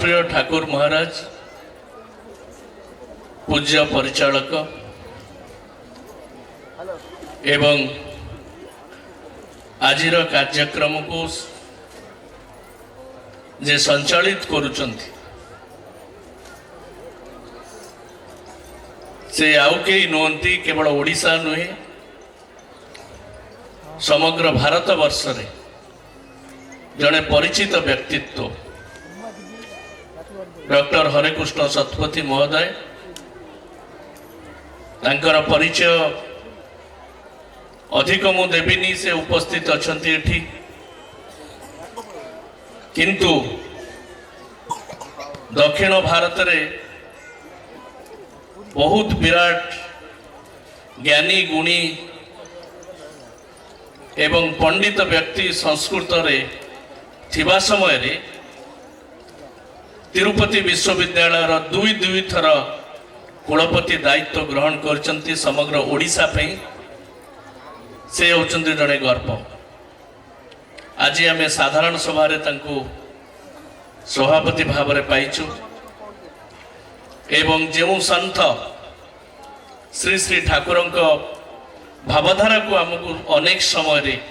परमप्रिय ठाकुर महाराज पूज्य परिचालक एवं आजिर कार्यक्रम को जे संचालित करुचंती से आउ कई नुहंती केवल ओडिशा नुहे समग्र भारत वर्ष रे जड़े परिचित व्यक्तित्व डॉक्टर हरेकृष्ण शतपथी महोदय तांकर परिचय अधिक मु देविनी से उपस्थित अछंती एठी किंतु दक्षिण भारत रे बहुत विराट ज्ञानी गुणी एवं पंडित व्यक्ति संस्कृत रे थिबा समय रे तिरुपति विश्वविद्यालय दुई थर कुलपति दायित्व ग्रहण करचंती समग्र ओडिशा पे से होचंती जड़े गर्व। आज आम साधारण सभा सभापति भाव में पाइचु एवं जो सन्थ श्री श्री ठाकुर भावधारा को आमको अनेक समय रे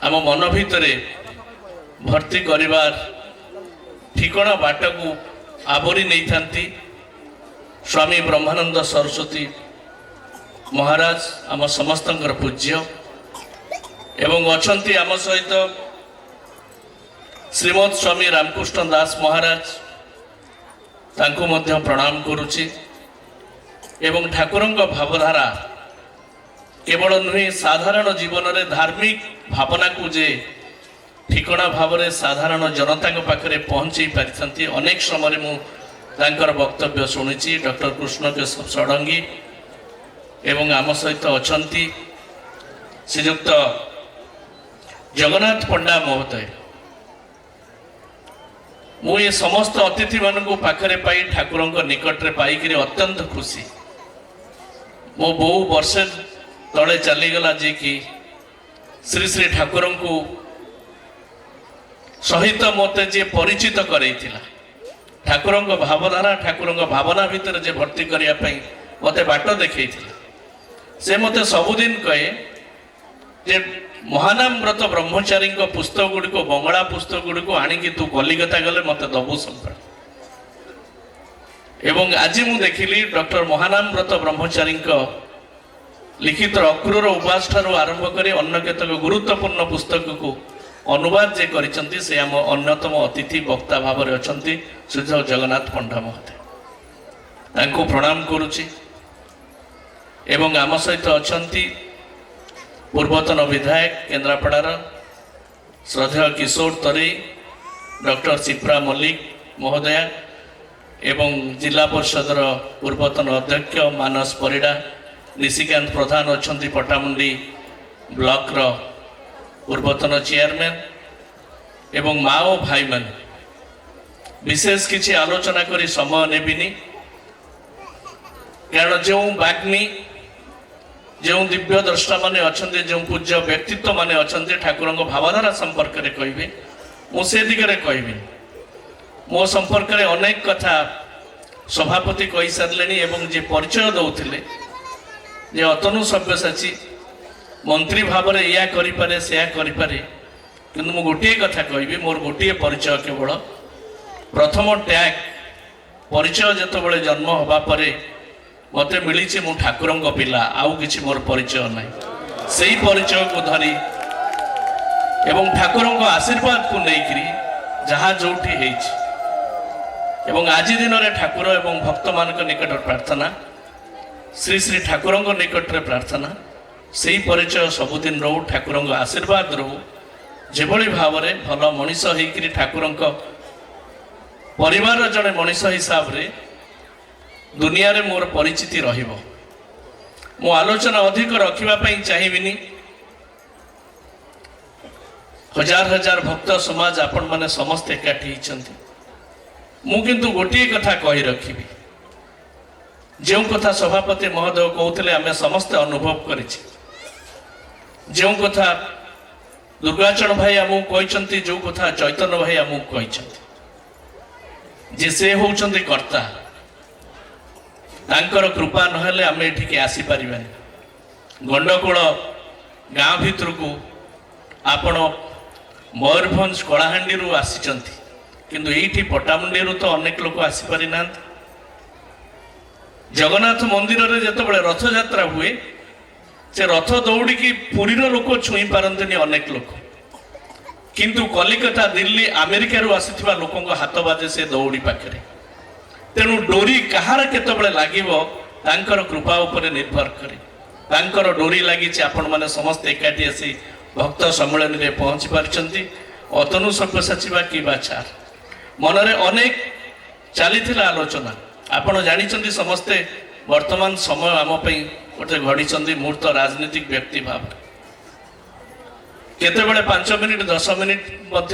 आम मन भितर भर्ती करिवार ठिकणा बाट को आवरी नहीं थांती स्वामी ब्रह्मानंद सरस्वती महाराज आम समस्तंकर पूज्य एवं अछंती आम सहित श्रीमद स्वामी रामकृष्ण दास महाराज तांको मध्य प्रणाम करुछि एवं ठाकुरंक भावधारा केवल नुहे साधारण जीवन रे धार्मिक भावना को जे ठिकणा भाव में साधारण जनता पाखे पहुँचे पारि अनेक समय मु तांकर वक्तव्य शुणी डॉक्टर कृष्ण केशव षडंगी एवं आम सहित अछंती श्रीयुक्त जगन्नाथ पंडा महोदय मु ये समस्त अतिथि मानू पाखे पाई ठाकुर निकट में पाइक अत्यंत खुशी मो बहु वर्ष तले चलीगला जे कि श्री श्री ठाकुर को सहित मते जे परिचित करैथिला ठाकुर भावधारा ठाकुर भावना भितर जे भर्ती करने मते बाट देखई से मते सबुदिन कहे जे महानाम व्रत ब्रह्मचारी पुस्तक गुड़िक बंगला पुस्तक गुड़िक आणिकी तू कलिकता गले मते दबु संपा एवं आज मु देखिली डॉक्टर महानाम व्रत ब्रह्मचारी लिखित अक्रूर उपास ठारू आरंभ कर अन्य केतक गुरुत्वपूर्ण पुस्तक को अनुवाद जे करिसंती से आम अन्यतम अतिथि वक्ता भाव में अच्छा श्री जगन्नाथ पंडा महोदय तांको प्रणाम करुछि एवं आम सहित अच्छा पूर्वतन विधायक केन्द्रापड़ार श्रद्धेय किशोर तरे डॉक्टर सिप्रा मल्लिक महोदया एवं जिला परिषदर पूर्वतन अध्यक्ष मानस परिड़ा निशिकांत प्रधान अच्छा पटामुंडी ब्लॉक रो पूर्वतन चेयरमैन एवं माँ और भाई मान विशेष किसी आलोचना करी समय नेबिनी कारण जो बाग्मी जो दिव्य द्रष्टा माने अच्छा जो पूज्य व्यक्तित्व माने अच्छा ठाकुर भावधारा संपर्क में कहे मुझे दिगरे कहबी मो संपर्क में अनेक कथा सभापति कही सारे एवं जे परिचय दौले जे अतनु सभ्यसाची मंत्री भाव में या करें से करें कि गोटे कथा कहि मोर गोटे परिचय केवल प्रथम टैग परिचय जिते जन्म होगापर मत मिली मु ठाकुर पिला आउ कि मोर परिचय ना से परिचय को धरी एवं ठाकुर आशीर्वाद को लेकरी जहाँ जो एवं आज दिन में ठाकुर एवं भक्त मान निकट प्रार्थना श्री श्री ठाकुर निकट में प्रार्थना से परिचय सबुदिन रो ठाकुर आशीर्वाद रो जेभली भाव में भल मनीष होकर ठाकुर परिवार जड़े मनीष हिसाब से दुनिया रे मोर परिचिति रहिबो मो आलोचना अधिक रखिबापी चाहिए हजार हजार भक्त समाज आपण माने समस्त एकाठी होती मु किंतु गोटे कथा कही रखी जो कथा सभापति महोदय कहते आम समस्ते अनुभव कर जो कथा दुर्गाचरण भाई आमको कहते जो कथा चैतन्य भाई आमको कहते ଯେ ସେ ହେଉଛନ୍ତି କର୍ତ୍ତା। ତାଙ୍କର କୃପା ନହେଲେ ଆମେ ଏଠିକି ଆସିପାରିବାନି। ଗଣ୍ଡକୋଳ ଗାଁ ଭିତରକୁ ଆପଣ ମୟୂରଭଞ୍ଜ କଳାହାଣ୍ଡିରୁ ଆସିଛନ୍ତି, କିନ୍ତୁ ଏଇଠି ପଟ୍ଟାମୁଣ୍ଡେଇରୁ ତ ଅନେକ ଲୋକ ଆସିପାରିନାହାନ୍ତି। ଜଗନ୍ନାଥ ମନ୍ଦିରରେ ଯେତେବେଳେ ରଥଯାତ୍ରା ହୁଏ, ସେ ରଥ ଦୌଡ଼ିକି ପୁରୀର ଲୋକ ଛୁଇଁ ପାରନ୍ତିନି ଅନେକ ଲୋକ, କିନ୍ତୁ କଲିକତା, ଦିଲ୍ଲୀ, ଆମେରିକାରୁ ଆସିଥିବା ଲୋକଙ୍କ ହାତ ବାଜେ ସେ ଦୌଡ଼ି ପାଖରେ। ତେଣୁ ଡୋରି କାହାର କେତେବେଳେ ଲାଗିବ ତାଙ୍କର କୃପା ଉପରେ ନିର୍ଭର କରେ। ତାଙ୍କର ଡୋରି ଲାଗିଛି, ଆପଣମାନେ ସମସ୍ତେ ଏକାଠି ଆସି ଭକ୍ତ ସମ୍ମିଳନୀରେ ପହଞ୍ଚି ପାରିଛନ୍ତି। ଅତନୁ ସବ୍ୟସାଚୀ ବା କି ବାଛାର ମନରେ ଅନେକ ଚାଲିଥିଲା ଆଲୋଚନା। ଆପଣ ଜାଣିଛନ୍ତି ସମସ୍ତେ ବର୍ତ୍ତମାନ ସମୟ ଆମ ପାଇଁ ଗୋଟେ ଘଡ଼ିଛନ୍ତି ମୁହୂର୍ତ୍ତ ରାଜନୈତିକ ବ୍ୟକ୍ତି ଭାବରେ। କେତେବେଳେ 5 ମିନିଟ୍ 10 ମିନିଟ୍ ମଧ୍ୟ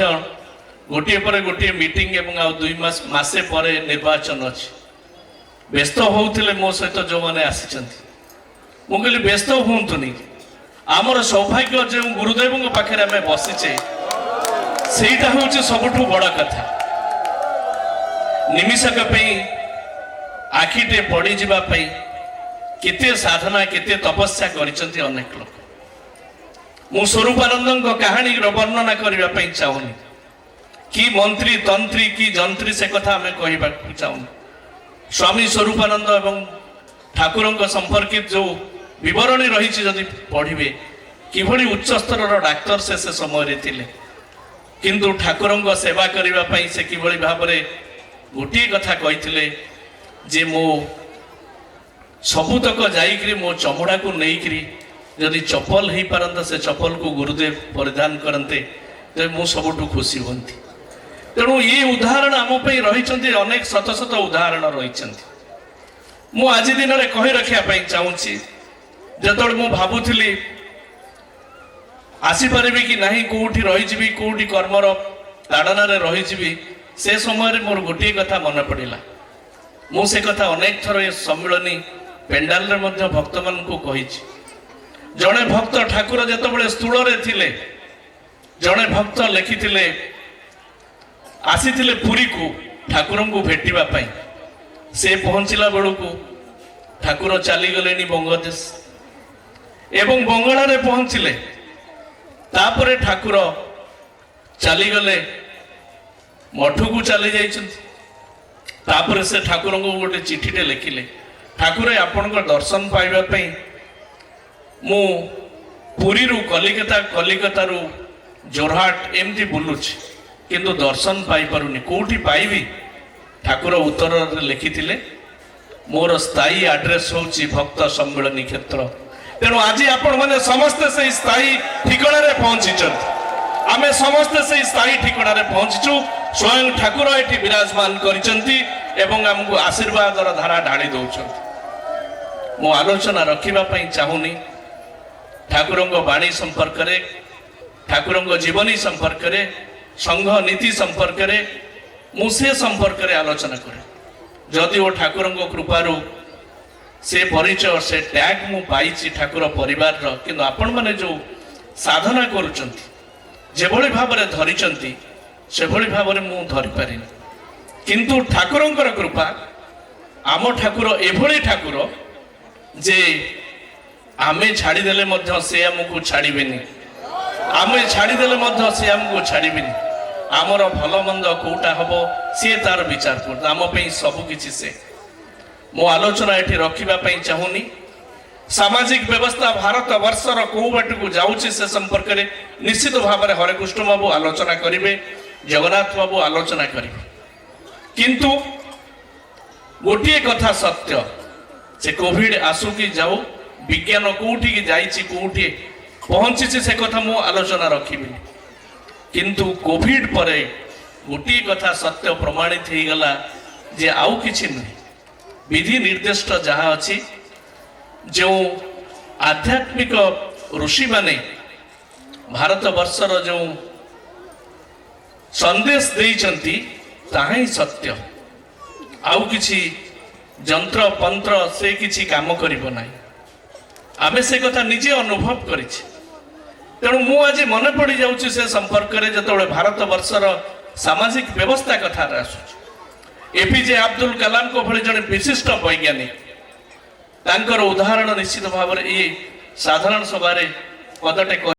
ଗୋଟିଏ ପରେ ଗୋଟିଏ ମିଟିଂ ଏବଂ ଆଉ 2 ମାସେ ପରେ ନିର୍ବାଚନ ଅଛି। ବ୍ୟସ୍ତ ହେଉଥିଲେ ମୋ ସହିତ ଯେଉଁମାନେ ଆସିଛନ୍ତି, ମୁଁ କହିଲି ବ୍ୟସ୍ତ ହୁଅନ୍ତୁନି। ଆମର ସୌଭାଗ୍ୟ ଯେଉଁ ଗୁରୁଦେବଙ୍କ ପାଖରେ ଆମେ ବସିଛେ, ସେଇଟା ହେଉଛି ସବୁଠୁ ବଡ଼ କଥା। ନିମିଷକ ପାଇଁ ଆଖିଟେ ପଡ଼ିଯିବା ପାଇଁ କେତେ ସାଧନା, କେତେ ତପସ୍ୟା କରିଛନ୍ତି ଅନେକ ଲୋକ। ମୁଁ ସ୍ୱରୂପାନନ୍ଦଙ୍କ କାହାଣୀର ବର୍ଣ୍ଣନା କରିବା ପାଇଁ ଚାହୁଁନି। କି ମନ୍ତ୍ରୀ, ତନ୍ତ୍ରୀ, କି ଯନ୍ତ୍ରୀ, ସେ କଥା ଆମେ କହିବାକୁ ଚାହୁଁନି। ସ୍ୱାମୀ ସ୍ୱରୂପାନନ୍ଦ ଏବଂ ଠାକୁରଙ୍କ ସମ୍ପର୍କିତ ଯେଉଁ ବିବରଣୀ ରହିଛି ଯଦି ପଢ଼ିବେ, କିଭଳି ଉଚ୍ଚସ୍ତରର ଡାକ୍ତର ସେ ସମୟରେ ଥିଲେ, କିନ୍ତୁ ଠାକୁରଙ୍କ ସେବା କରିବା ପାଇଁ ସେ କିଭଳି ଭାବରେ ଗୋଟିଏ କଥା କହିଥିଲେ ଯେ ମୋ ସବୁତକ ଯାଇକରି ମୋ ଚମଡ଼ାକୁ ନେଇକରି ଯଦି ଚପଲ ହେଇପାରନ୍ତା, ସେ ଚପଲକୁ ଗୁରୁଦେବ ପରିଧାନ କରନ୍ତେ, ତେବେ ମୁଁ ସବୁଠୁ ଖୁସି ହୁଅନ୍ତି। ତେଣୁ ଏ ଉଦାହରଣ ଆମ ପାଇଁ ରହିଛନ୍ତି, ଅନେକ ଶତ ଶତ ଉଦାହରଣ ରହିଛନ୍ତି। ମୁଁ ଆଜି ଦିନରେ କହି ରଖିବା ପାଇଁ ଚାହୁଁଛି, ଯେତେବେଳେ ମୁଁ ଭାବୁଥିଲି ଆସିପାରିବି କି ନାହିଁ, କେଉଁଠି ରହିଯିବି, କେଉଁଠି କର୍ମର ତାଡ଼ନାରେ ରହିଯିବି, ସେ ସମୟରେ ମୋର ଗୋଟିଏ କଥା ମନେ ପଡ଼ିଲା। ମୁଁ ସେ କଥା ଅନେକ ଥର ଏ ସମ୍ମିଳନୀ ପେଣ୍ଡାଲରେ ମଧ୍ୟ ଭକ୍ତମାନଙ୍କୁ କହିଛି। ଜଣେ ଭକ୍ତ, ଠାକୁର ଯେତେବେଳେ ସ୍ଥୂଳରେ ଥିଲେ, ଜଣେ ଭକ୍ତ ଲେଖିଥିଲେ, ଆସିଥିଲେ ପୁରୀକୁ ଠାକୁରଙ୍କୁ ଭେଟିବା ପାଇଁ। ସେ ପହଞ୍ଚିଲା ବେଳକୁ ଠାକୁର ଚାଲିଗଲେଣି ବଙ୍ଗଦେଶ ଏବଂ ବଙ୍ଗଳାରେ ପହଞ୍ଚିଲେ। ତାପରେ ଠାକୁର ଚାଲିଗଲେ, ମଠକୁ ଚାଲି ଯାଇଛନ୍ତି। ତାପରେ ସେ ଠାକୁରଙ୍କୁ ଗୋଟେ ଚିଠିଟେ ଲେଖିଲେ, ଠାକୁର ଆପଣଙ୍କ ଦର୍ଶନ ପାଇବା ପାଇଁ ମୁଁ ପୁରୀରୁ କଲିକତା, କଲିକତାରୁ ଜୋରହାଟ ଏମିତି ବୁଲୁଛି, କିନ୍ତୁ ଦର୍ଶନ ପାଇପାରୁନି, କେଉଁଠି ପାଇବି? ଠାକୁର ଉତ୍ତରରେ ଲେଖିଥିଲେ, ମୋର ସ୍ଥାୟୀ ଆଡ୍ରେସ ହେଉଛି ଭକ୍ତ ସମ୍ମିଳନୀ କ୍ଷେତ୍ର। ତେଣୁ ଆଜି ଆପଣମାନେ ସମସ୍ତେ ସେଇ ସ୍ଥାୟୀ ଠିକଣାରେ ପହଞ୍ଚିଛନ୍ତି। ଆମେ ସମସ୍ତେ ସେଇ ସ୍ଥାୟୀ ଠିକଣାରେ ପହଞ୍ଚିଛୁ। ସ୍ୱୟଂ ଠାକୁର ଏଠି ବିରାଜମାନ କରିଛନ୍ତି ଏବଂ ଆମକୁ ଆଶୀର୍ବାଦର ଧାରା ଢାଳି ଦେଉଛନ୍ତି। ମୁଁ ଆଲୋଚନା ରଖିବା ପାଇଁ ଚାହୁଁନି ଠାକୁରଙ୍କ ବାଣୀ ସମ୍ପର୍କରେ, ଠାକୁରଙ୍କ ଜୀବନୀ ସମ୍ପର୍କରେ, ସଂଘ ନୀତି ସମ୍ପର୍କରେ। ମୁଁ ସେ ସମ୍ପର୍କରେ ଆଲୋଚନା କରେ। ଯଦିଓ ଠାକୁରଙ୍କ କୃପାରୁ ସେ ପରିଚୟ, ସେ ଟ୍ୟାଗ ମୁଁ ପାଇଛି ଠାକୁର ପରିବାରର, କିନ୍ତୁ ଆପଣମାନେ ଯେଉଁ ସାଧନା କରୁଛନ୍ତି, ଯେଭଳି ଭାବରେ ଧରିଛନ୍ତି, ସେଭଳି ଭାବରେ ମୁଁ ଧରିପାରିନି। କିନ୍ତୁ ଠାକୁରଙ୍କର କୃପା, ଆମ ଠାକୁର ଏଭଳି ଠାକୁର ଯେ ଆମେ ଛାଡ଼ିଦେଲେ ମଧ୍ୟ ସେ ଆମକୁ ଛାଡ଼ିବେନି, ଆମେ ଛାଡ଼ିଦେଲେ ମଧ୍ୟ ସେ ଆମକୁ ଛାଡ଼ିବେନି। ଆମର ଭଲ ମନ୍ଦ କେଉଁଟା ହେବ ସିଏ ତାର ବିଚାର କରୁଛି, ଆମ ପାଇଁ ସବୁକିଛି ସେ। ମୁଁ ଆଲୋଚନା ଏଠି ରଖିବା ପାଇଁ ଚାହୁଁନି। ସାମାଜିକ ବ୍ୟବସ୍ଥା ଭାରତ ବର୍ଷର କେଉଁ ବାଟକୁ ଯାଉଛି ସେ ସମ୍ପର୍କରେ ନିଶ୍ଚିତ ଭାବରେ ହରେକୃଷ୍ଣ ବାବୁ ଆଲୋଚନା କରିବେ, ଜଗନ୍ନାଥ ବାବୁ ଆଲୋଚନା କରିବେ। କିନ୍ତୁ ଗୋଟିଏ କଥା ସତ୍ୟ, ସେ କୋଭିଡ ଆସୁ କି ଯାଉ, ବିଜ୍ଞାନ କେଉଁଠିକି ଯାଇଛି, କେଉଁଠି ପହଞ୍ଚିଛି, ସେ କଥା ମୁଁ ଆଲୋଚନା ରଖିବିନି। କିନ୍ତୁ କୋଭିଡ ପରେ ଗୋଟିଏ କଥା ସତ୍ୟ ପ୍ରମାଣିତ ହେଇଗଲା ଯେ ଆଉ କିଛି ନୁହେଁ, ବିଧି ନିର୍ଦ୍ଦିଷ୍ଟ ଯାହା ଅଛି, ଯେଉଁ ଆଧ୍ୟାତ୍ମିକ ଋଷିମାନେ ଭାରତ ବର୍ଷର ଯେଉଁ ସନ୍ଦେଶ ଦେଇଛନ୍ତି ତାହା ହିଁ ସତ୍ୟ। ଆଉ କିଛି ଯନ୍ତ୍ର ପନ୍ତ୍ର ସେ କିଛି କାମ କରିବ ନାହିଁ। ଆମେ ସେ କଥା ନିଜେ ଅନୁଭବ କରିଛେ। ତେଣୁ ମୁଁ ଆଜି ମନେ ପଡ଼ିଯାଉଛି ସେ ସମ୍ପର୍କରେ, ଯେତେବେଳେ ଭାରତ ବର୍ଷର ସାମାଜିକ ବ୍ୟବସ୍ଥା କଥାରେ ଆସୁଛି। एपीजे अब्दुल कलाम को भली जड़े विशिष्ट वैज्ञानिक तांकर उदाहरण निश्चित भाव ये साधारण सभा पदटे